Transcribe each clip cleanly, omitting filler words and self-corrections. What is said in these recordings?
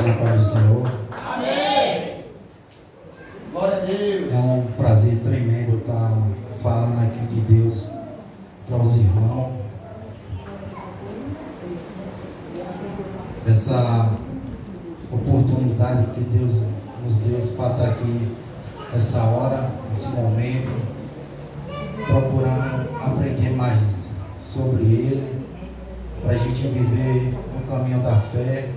Na paz do Senhor. Amém. Glória a Deus. É um prazer tremendo estar falando aqui de Deus para os irmãos. Essa oportunidade que Deus nos deu para estar aqui essa hora, esse momento, procurando aprender mais sobre Ele, para a gente viver no caminho da fé,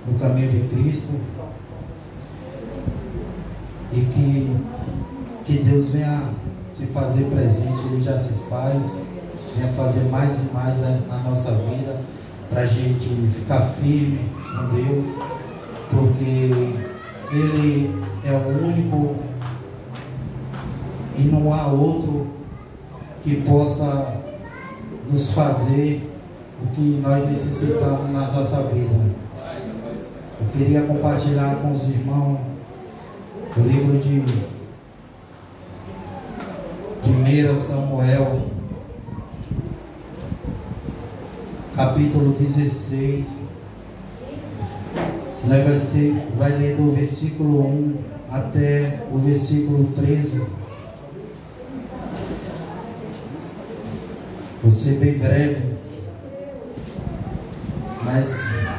no caminho de Cristo, e que Deus venha se fazer presente. Ele já se faz, venha fazer mais e mais na nossa vida, para a gente ficar firme com Deus, porque Ele é o único e não há outro que possa nos fazer o que nós necessitamos na nossa vida. Eu queria compartilhar com os irmãos o livro de 1 Samuel, capítulo 16. Vai ler do versículo 1 até o versículo 13. Vou ser bem breve, mas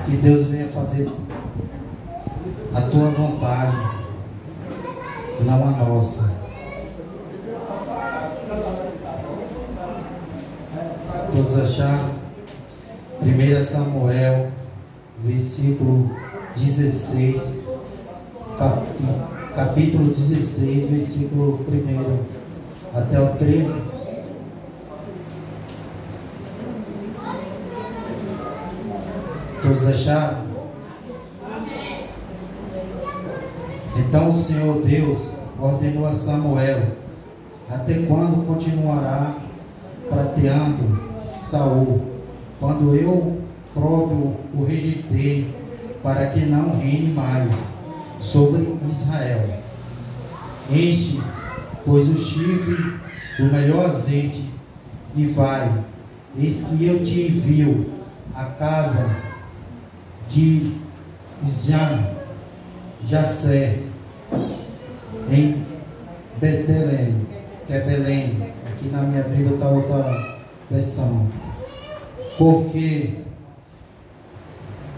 que Deus venha fazer a tua vontade, não a nossa. Todos acharam? 1 Samuel, versículo 16, capítulo 16, versículo 1 até o 13. Todos acharam? Então o Senhor Deus ordenou a Samuel: até quando continuará prateando Saul, quando eu próprio o rejeitei, para que não reine mais sobre Israel? Enche, pois, o chifre do melhor azeite e vai, eis que eu te envio à casa de Jacé, em Betelém, que é Belém. Aqui na minha Bíblia está outra versão. Porque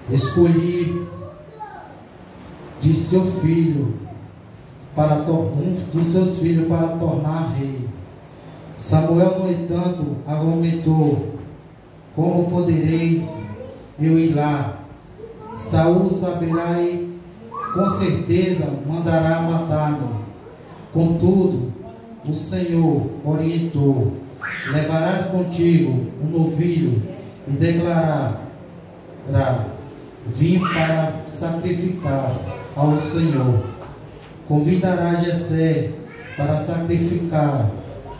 escolhi de seu filho um de seus filhos para tornar rei. Samuel, no entanto, argumentou: como podereis eu ir lá? Saul saberá e com certeza mandará matar-me. Contudo, o Senhor orientou: levarás contigo um novilho e declarará: vim para sacrificar ao Senhor. Convidará Jessé para sacrificar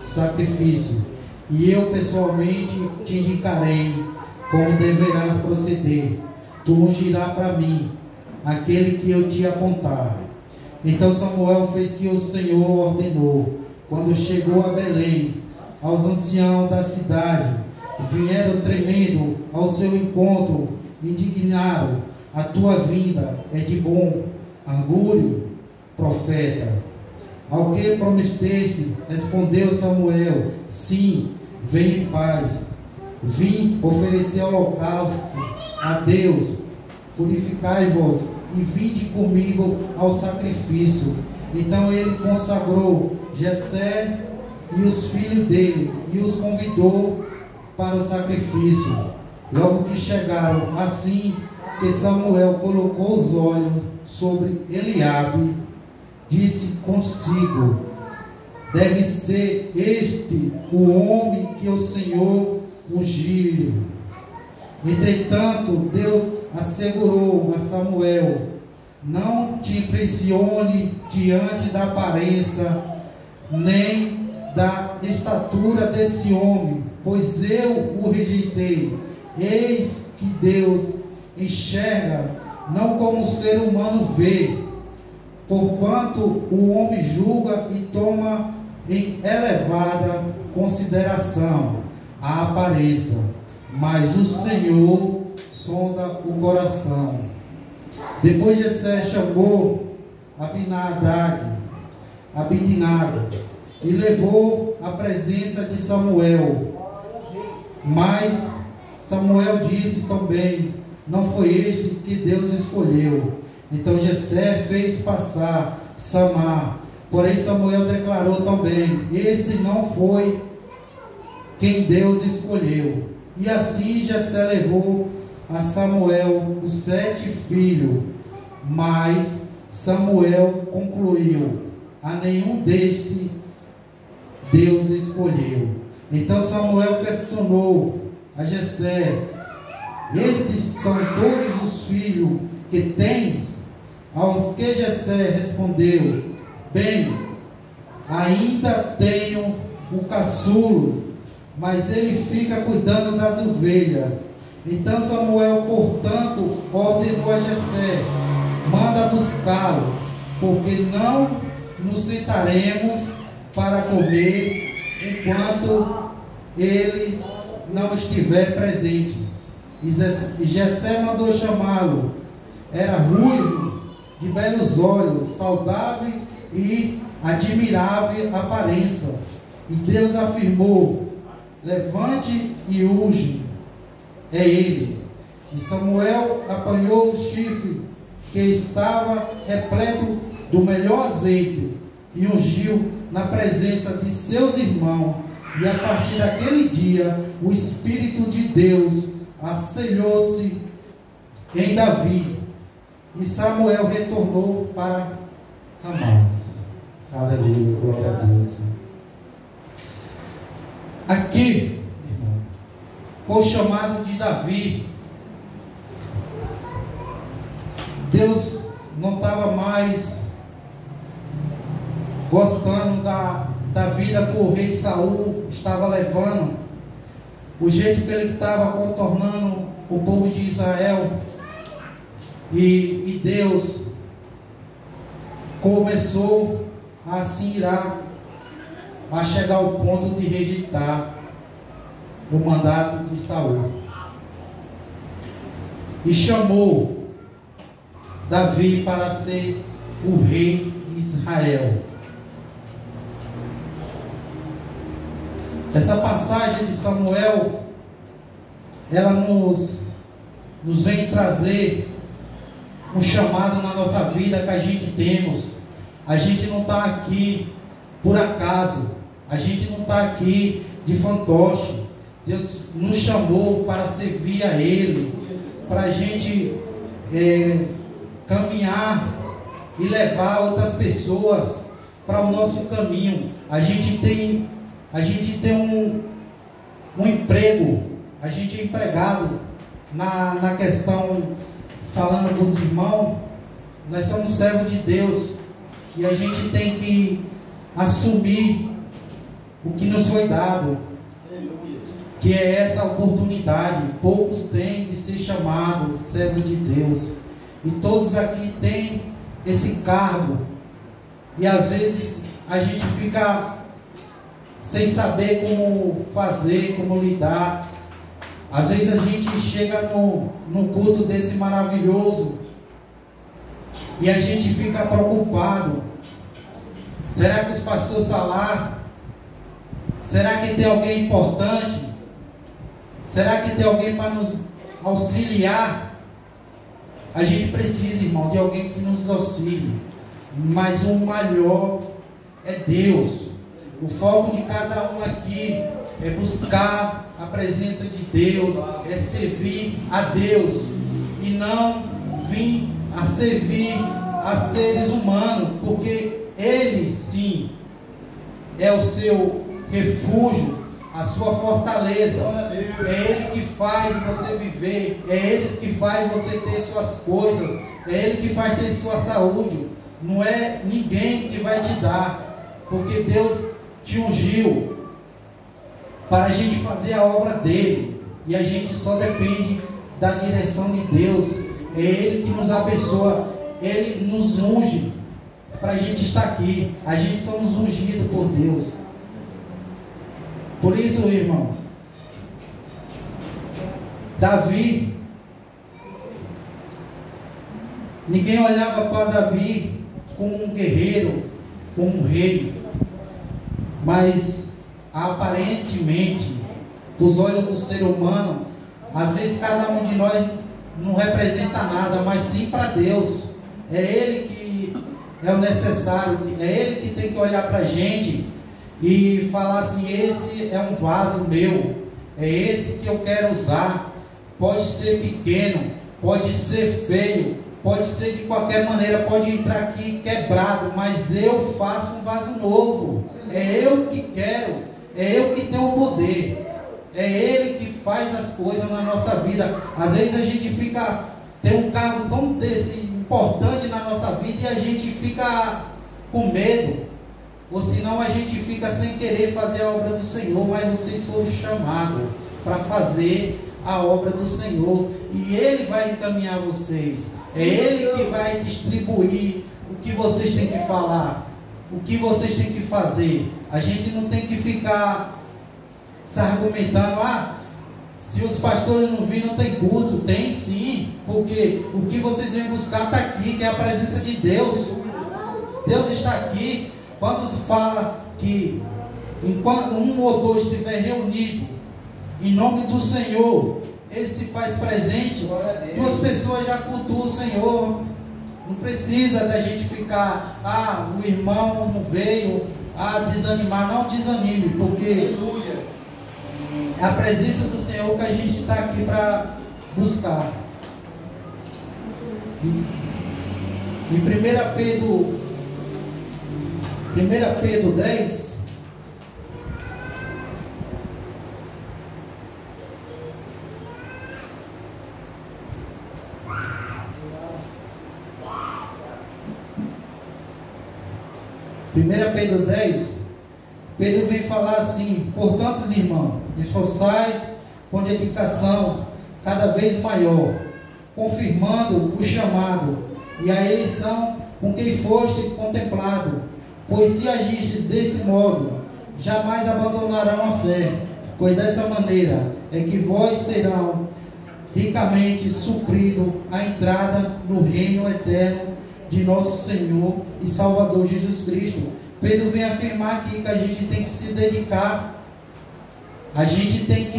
sacrifício, e eu pessoalmente te indicarei como deverás proceder. Tu ungirás para mim aquele que eu te apontar. Então Samuel fez o que o Senhor ordenou. Quando chegou a Belém, aos anciãos da cidade vieram tremendo ao seu encontro, indignaram: a tua vinda é de bom augúrio, profeta. Ao que prometeste, respondeu Samuel: sim, venha em paz. Vim oferecer holocausto a Deus, purificai-vos e vinde comigo ao sacrifício. Então ele consagrou Jessé e os filhos dele e os convidou para o sacrifício. Logo que chegaram, assim que Samuel colocou os olhos sobre Eliabe, disse consigo: deve ser este o homem que o Senhor ungiu. Entretanto, Deus assegurou a Samuel: não te impressione diante da aparência nem da estatura desse homem, pois eu o rejeitei. Eis que Deus enxerga não como o ser humano vê, porquanto o homem julga e toma em elevada consideração a aparência, mas o Senhor sonda o coração. Depois Jessé chamou Abidinago, e levou à presença de Samuel. Mas Samuel disse também: não foi este que Deus escolheu. Então Jessé fez passar Samar. Porém Samuel declarou também: este não foi quem Deus escolheu. E assim Jessé levou a Samuel os 7 filhos. Mas Samuel concluiu: a nenhum deste Deus escolheu. Então Samuel questionou a Jessé: estes são todos os filhos que tens? Aos que Jessé respondeu: bem, ainda tenho o caçulo, mas ele fica cuidando das ovelhas. Então Samuel, portanto, ordenou a Jessé: manda buscá-lo, porque não nos sentaremos para comer enquanto ele não estiver presente. E Jessé mandou chamá-lo. Era ruivo, de belos olhos, saudável e admirável aparência. E Deus afirmou: levante e unge, é ele. E Samuel apanhou o chifre que estava repleto do melhor azeite e ungiu na presença de seus irmãos. E a partir daquele dia o Espírito de Deus assentou-se em Davi, e Samuel retornou para Ramá. Aleluia, glória a Deus. Aqui, irmão, com o chamado de Davi, Deus não estava mais gostando da vida que o rei Saul estava levando, o jeito que ele estava contornando o povo de Israel. E Deus começou a se irar, a chegar ao ponto de rejeitar o mandato de Saul, e chamou Davi para ser o rei de Israel. Essa passagem de Samuel, ela nos vem trazer um chamado na nossa vida que a gente temos. A gente não está aqui por acaso, a gente não está aqui de fantoche. Deus nos chamou para servir a Ele, para a gente caminhar e levar outras pessoas para o nosso caminho. A gente tem um emprego, a gente é empregado na questão, falando dos irmãos, nós somos servos de Deus, e a gente tem que assumir o que nos foi dado, que é essa oportunidade. Poucos têm de ser chamados servo de Deus, e todos aqui têm esse cargo, e às vezes a gente fica sem saber como fazer, como lidar. Às vezes a gente chega no culto desse maravilhoso e a gente fica preocupado. Será que os pastores estão lá? Será que tem alguém importante? Será que tem alguém para nos auxiliar? A gente precisa, irmão, de alguém que nos auxilie, mas o maior é Deus. O foco de cada um aqui é buscar a presença de Deus, é servir a Deus, e não vir a servir a seres humanos, porque Ele sim é o seu refúgio, a sua fortaleza. É Ele que faz você viver, é Ele que faz você ter suas coisas, é Ele que faz ter sua saúde. Não é ninguém que vai te dar, porque Deus te ungiu para a gente fazer a obra dele, e a gente só depende da direção de Deus. É Ele que nos abençoa, Ele nos unge para a gente estar aqui. A gente somos ungidos por Deus. Por isso, irmão, Davi, Ninguém olhava para Davi como um guerreiro, como um rei, mas aparentemente, dos olhos do ser humano, às vezes cada um de nós não representa nada, mas sim para Deus. É Ele que é o necessário, é Ele que tem que olhar para a gente e falar assim: esse é um vaso meu, é esse que eu quero usar. Pode ser pequeno, pode ser feio, pode ser de qualquer maneira, pode entrar aqui quebrado, mas eu faço um vaso novo. É eu que quero, é eu que tenho o poder, é Ele que faz as coisas na nossa vida. Às vezes a gente tem um cargo tão importante na nossa vida e a gente fica com medo, ou senão a gente fica sem querer fazer a obra do Senhor. Mas vocês foram chamados para fazer a obra do Senhor, e Ele vai encaminhar vocês, é Ele que vai distribuir o que vocês têm que falar, o que vocês têm que fazer. A gente não tem que ficar se argumentando: se os pastores não virem, não tem culto. Tem sim, porque o que vocês vêm buscar está aqui, que é a presença de Deus. Deus está aqui. Quando se fala que enquanto um ou dois estiver reunido em nome do Senhor, Ele se faz presente, duas pessoas já cultuam o Senhor. Não precisa da gente ficar: o irmão não veio, desanimar. Não desanime, porque é a presença do Senhor que a gente está aqui para buscar. Em 1 Pedro 10, Pedro vem falar assim: portanto, irmãos, esforçais com dedicação cada vez maior, confirmando o chamado e a eleição com quem foste contemplado, pois se agistes desse modo, jamais abandonarão a fé, pois dessa maneira é que vós serão ricamente suprido a entrada no reino eterno de nosso Senhor e Salvador Jesus Cristo. Pedro vem afirmar aqui que a gente tem que se dedicar, a gente tem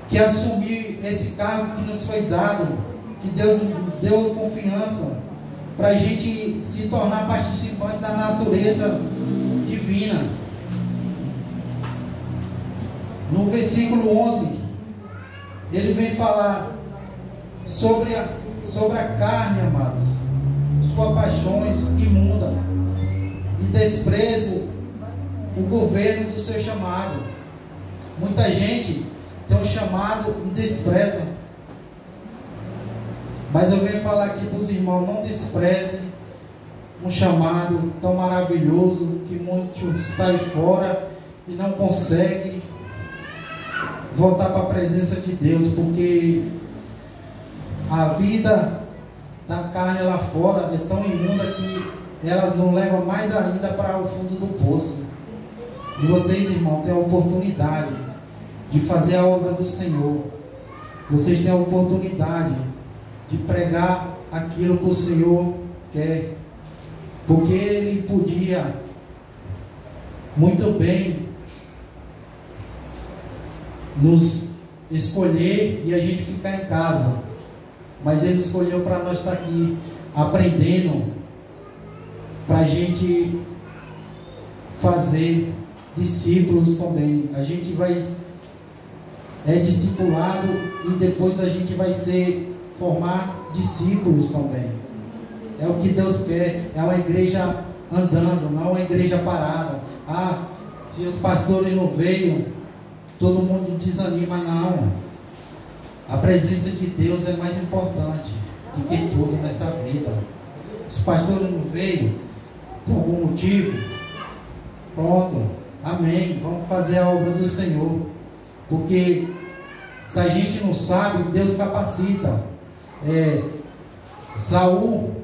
que assumir esse cargo que nos foi dado, que Deus deu confiança, para a gente se tornar participante da natureza divina. No versículo 11, ele vem falar sobre a carne, amados, suas paixões imundas, e desprezo o governo do seu chamado. Muita gente tem um chamado e despreza, mas eu venho falar aqui para os irmãos: não desprezem um chamado tão maravilhoso que muitos estão aí fora e não conseguem voltar para a presença de Deus, porque a vida da carne lá fora é tão imunda que elas não levam mais ainda para o fundo do poço. E vocês, irmãos, têm a oportunidade de fazer a obra do Senhor. Vocês têm a oportunidade de pregar aquilo que o Senhor quer, porque Ele podia muito bem nos escolher e a gente ficar em casa, mas Ele escolheu para nós estar aqui aprendendo, para a gente fazer discípulos também. A gente vai discipulado e depois a gente vai formar discípulos também. É o que Deus quer. É uma igreja andando, não é uma igreja parada. Se os pastores não veio, todo mundo desanima. Não. A presença de Deus é mais importante do que tudo nessa vida. Os pastores não veio por algum motivo, pronto, amém, vamos fazer a obra do Senhor, porque se a gente não sabe, Deus capacita. Saul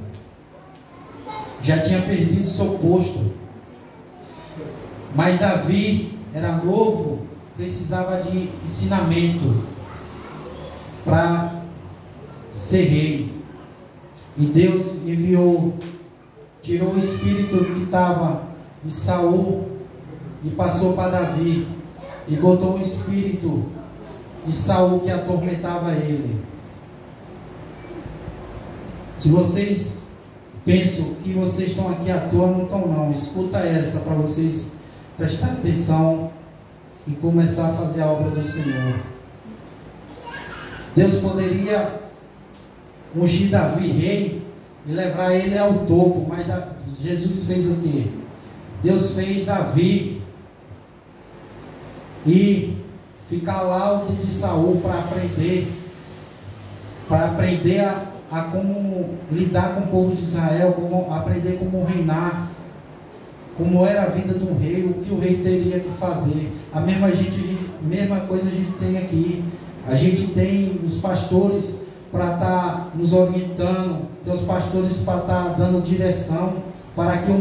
já tinha perdido seu posto, mas Davi era novo, precisava de ensinamento para ser rei. E Deus enviou, tirou o espírito que estava em Saul e passou para Davi, e botou um espírito de Saul que atormentava ele. Se vocês pensam que vocês estão aqui à toa, não estão não. Escuta essa para vocês prestar atenção e começar a fazer a obra do Senhor. Deus poderia ungir Davi rei e levar ele ao topo, mas Jesus fez o quê? Deus fez Davi e ficar ao lado de Saul para aprender a como lidar com o povo de Israel, como aprender como reinar, como era a vida de um rei, o que o rei teria que fazer. A mesma coisa a gente tem aqui. A gente tem os pastores para estar nos orientando, tem os pastores para estar dando direção, para que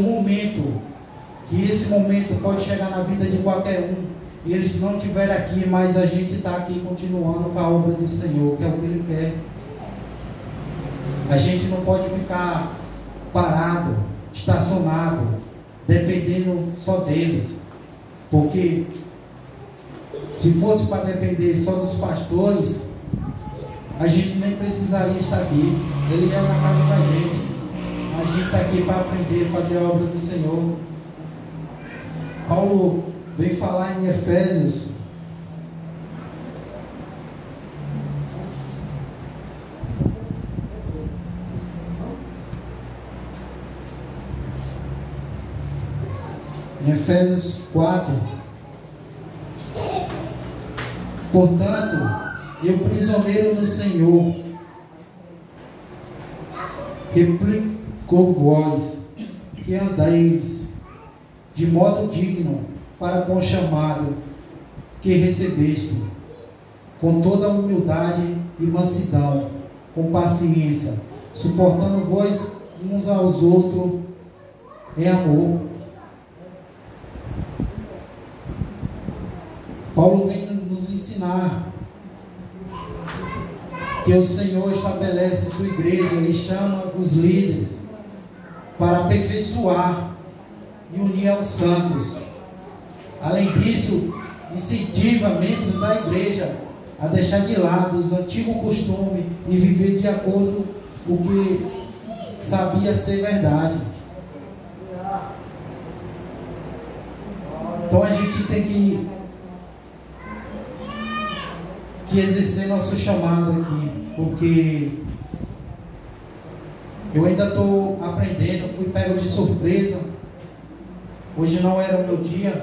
esse momento pode chegar na vida de qualquer um, e eles não estiverem aqui, mas a gente está aqui continuando com a obra do Senhor, que é o que Ele quer. A gente não pode ficar parado, estacionado, dependendo só deles, porque se fosse para depender só dos pastores, a gente nem precisaria estar aqui. Ele é na casa da gente. A gente está aqui para aprender a fazer a obra do Senhor. Paulo vem falar em Efésios. Em Efésios 4. Portanto, eu, prisioneiro no Senhor, replico-vos que andeis de modo digno para com o chamado que recebeste, com toda a humildade e mansidão, com paciência, suportando-vos uns aos outros em amor. Paulo vem nos ensinar que o Senhor estabelece sua igreja e chama os líderes para aperfeiçoar e unir aos santos. Além disso, incentiva membros da igreja a deixar de lado os antigos costumes e viver de acordo com o que sabia ser verdade. Então a gente tem que exercer nosso chamado aqui, porque eu ainda estou aprendendo, fui pego de surpresa. Hoje não era o meu dia,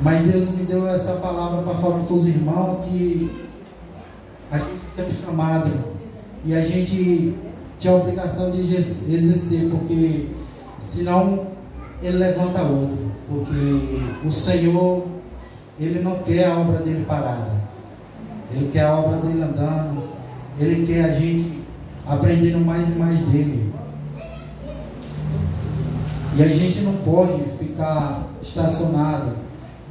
mas Deus me deu essa palavra para falar com os irmãos que a gente tem chamado e a gente tinha a obrigação de exercer, porque senão ele levanta outro, porque o Senhor, Ele não quer a obra dele parada, Ele quer a obra dele andando, Ele quer a gente aprendendo mais e mais dele. E a gente não pode ficar estacionado,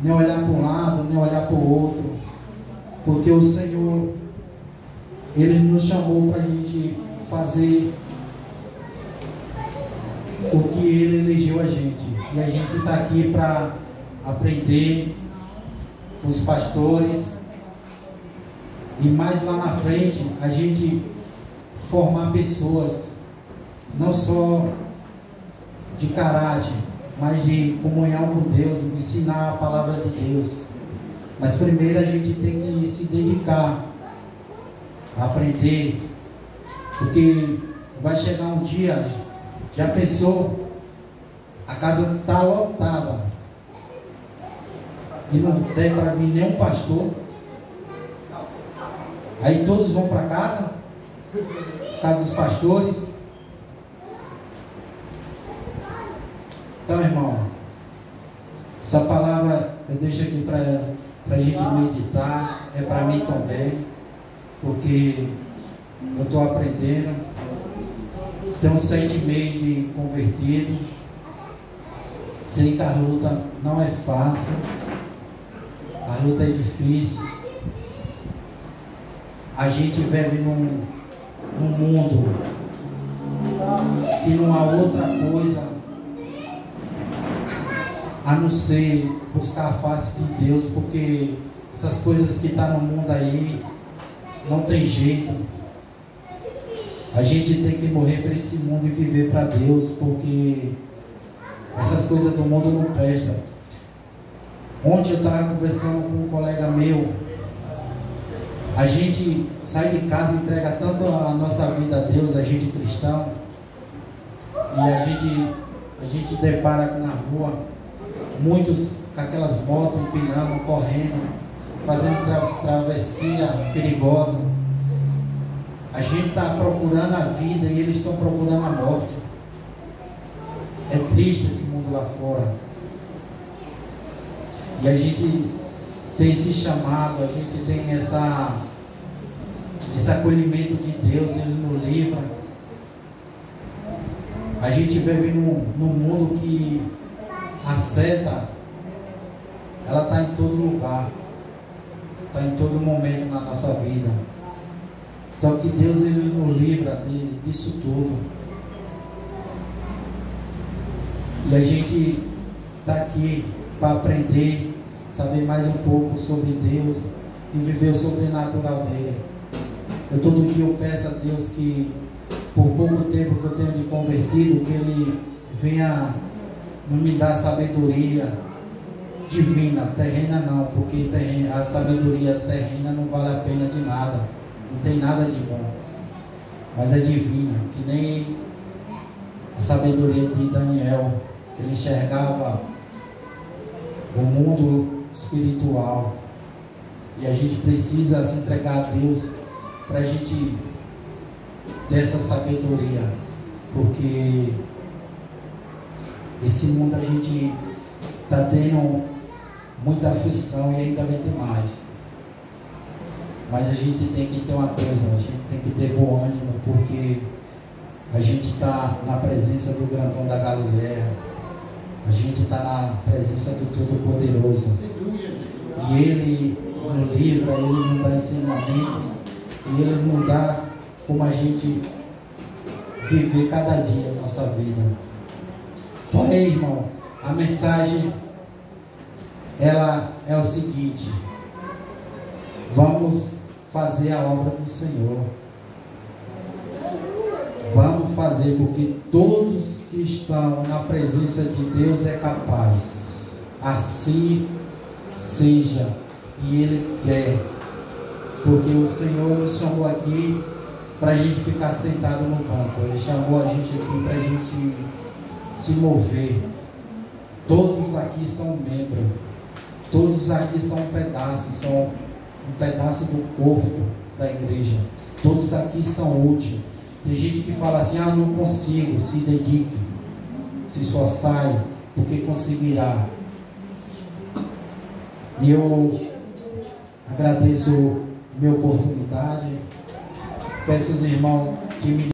nem olhar para um lado, nem olhar para o outro, porque o Senhor, Ele nos chamou para a gente fazer o que Ele elegeu a gente, e a gente está aqui para aprender com os pastores, e mais lá na frente a gente formar pessoas, não só de caráter, mas de comunhão com Deus, ensinar a palavra de Deus. Mas primeiro a gente tem que se dedicar a aprender, porque vai chegar um dia, já pensou, a casa está lotada e não tem para vir nenhum pastor, aí todos vão para casa dos pastores. Então, irmão, essa palavra eu deixo aqui para a gente meditar, é para mim também, porque eu estou aprendendo, tenho 7 meses de convertido, sei que a luta não é fácil, a luta é difícil, a gente vive num mundo que não há outra coisa a não ser buscar a face de Deus, porque essas coisas que estão no mundo aí não tem jeito. A gente tem que morrer para esse mundo e viver para Deus, porque essas coisas do mundo não prestam. Ontem eu estava conversando com um colega meu. A gente sai de casa e entrega tanto a nossa vida a Deus, a gente cristão, e a gente depara na rua muitos com aquelas motos empinando, correndo, fazendo travessia perigosa. A gente está procurando a vida e eles estão procurando a morte. É triste esse mundo lá fora. E a gente tem esse chamado, a gente tem esse acolhimento de Deus, Ele nos livra. A gente vive num mundo que a seta, ela está em todo lugar, está em todo momento na nossa vida. Só que Deus, Ele nos livra disso tudo. E a gente está aqui para aprender, saber mais um pouco sobre Deus e viver o sobrenatural dele. Todo dia eu peço a Deus que, por pouco tempo que eu tenho de convertido, que Ele venha me dar sabedoria divina, terrena não, porque a sabedoria terrena não vale a pena de nada, não tem nada de bom, mas é divina, que nem a sabedoria de Daniel, que ele enxergava o mundo espiritual. E a gente precisa se entregar a Deus para a gente ter essa sabedoria, porque esse mundo a gente está tendo muita aflição e ainda vai ter mais. Mas a gente tem que ter uma coisa, a gente tem que ter bom ânimo, porque a gente está na presença do grandão da Galileia, a gente está na presença do Todo-Poderoso, e Ele nos livra, Ele nos dá ensinamento, e Ele nos dá como a gente viver cada dia a nossa vida. Porém, irmão, a mensagem ela é o seguinte: vamos fazer a obra do Senhor. Vamos fazer, porque todos que estão na presença de Deus é capaz. Assim seja, e Ele quer. Porque o Senhor nos chamou aqui para a gente ficar sentado no banco. Ele chamou a gente aqui para a gente se mover. Todos aqui são membros. Todos aqui são um pedaço do corpo da igreja. Todos aqui são úteis. Tem gente que fala assim: ah, não consigo. Se dedique, se esforçai, porque conseguirá. E eu agradeço a minha oportunidade. Peço aos irmãos que me